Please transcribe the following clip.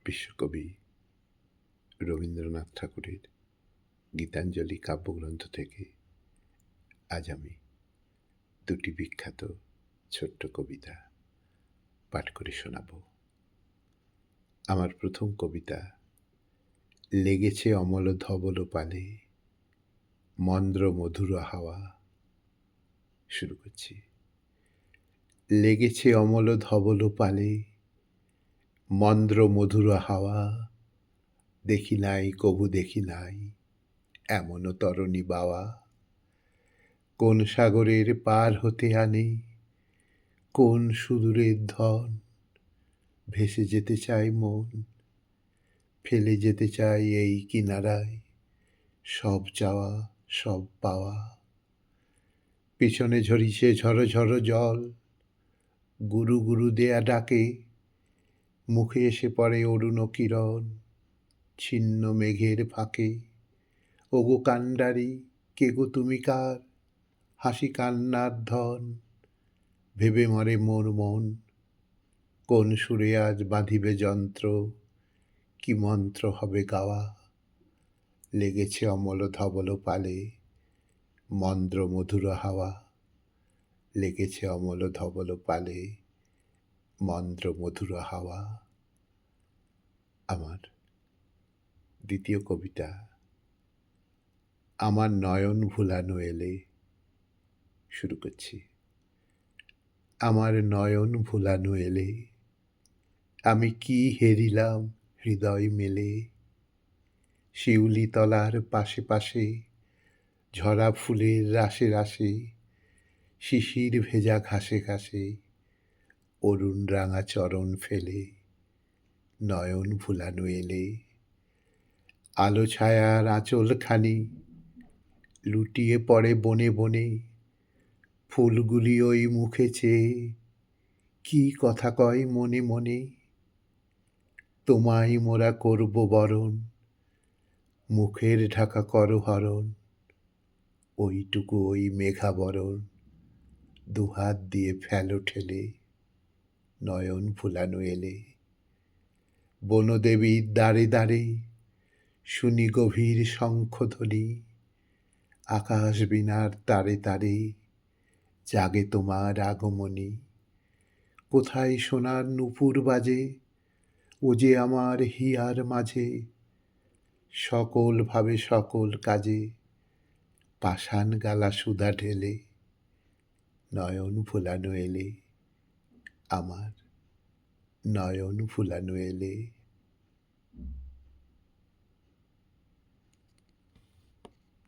বিশ্বকবি রবীন্দ্রনাথ ঠাকুরের গীতাঞ্জলি কাব্যগ্রন্থ থেকে আজ আমি দুটি বিখ্যাত ছোট্ট কবিতা পাঠ করে শোনাব। আমার প্রথম কবিতা লেগেছে অমল ধবল পালে, মন্দ্র মধুর হাওয়া। শুরু করছি। লেগেছে অমল ধবল পালে, মন্দ্র মধুর হাওয়া। দেখি নাই কভু দেখি নাই এমন তরণী বাওয়া। কোন সাগরের পার হতে আনে কোন সুদূরের ধন। ভেসে যেতে চাই মন, ফেলে যেতে চাই এই কিনারায় সব চাওয়া সব পাওয়া। পিছনে ঝরিছে ঝর ঝর জল, গুরু গুরু দেয়া ডাকে। মুখে এসে পড়ে অরুণ কিরণ, ছিন্ন মেঘের ফাঁকে। ওগো কান্ডারি কে গো তুমি কার, হাসি কান্নার ধন। ভেবে মরে মোর মন, কোন সুরে আজ বাঁধিবে যন্ত্র, কি মন্ত্র হবে গাওয়া। লেগেছে অমল ধবল পালে, মন্দ্র মধুর হাওয়া। লেগেছে অমল ধবল পালে, মন্দ্র মধুর হাওয়া। আমার দ্বিতীয় কবিতা আমার নয়ন ভুলানো এলে। শুরু করছি। আমার নয়ন ভুলানো এলে, আমি কি হেরিলাম হৃদয় মেলে। শিউলি তলার পাশে পাশে, ঝরা ফুলের রাশে রাশে, শিশির ভেজা ঘাসে ঘাসে, অরুণ রাঙা চরণ ফেলে নয়ন ভুলানো এলে। আলো ছায়ার আঁচলখানি লুটিয়ে পড়ে বনে বনে, ফুলগুলি ওই মুখে চেয়ে কি কথা কয় মনে মনে। তোমায় মোরা করব বরণ, মুখের ঢাকা করো হরণ। ওইটুকু ওই মেঘাবরণ, দুহাত দিয়ে ফেলো ঠেলে নয়ন ভুলানো এলে। বনদেবীর দ্বারে দ্বারে শুনি গভীর শঙ্খধ্বনি। আকাশ বীণার তারে তারে জাগে তোমার আগমনী। কোথায় সোনার নূপুর বাজে, ও যে আমার হিয়ার মাঝে। সকল ভাবে সকল কাজে, পাষাণ গালা সুধা ঢেলে নয়ন ভুলানো এলে। আমার নয়ন ভুলানো এলে।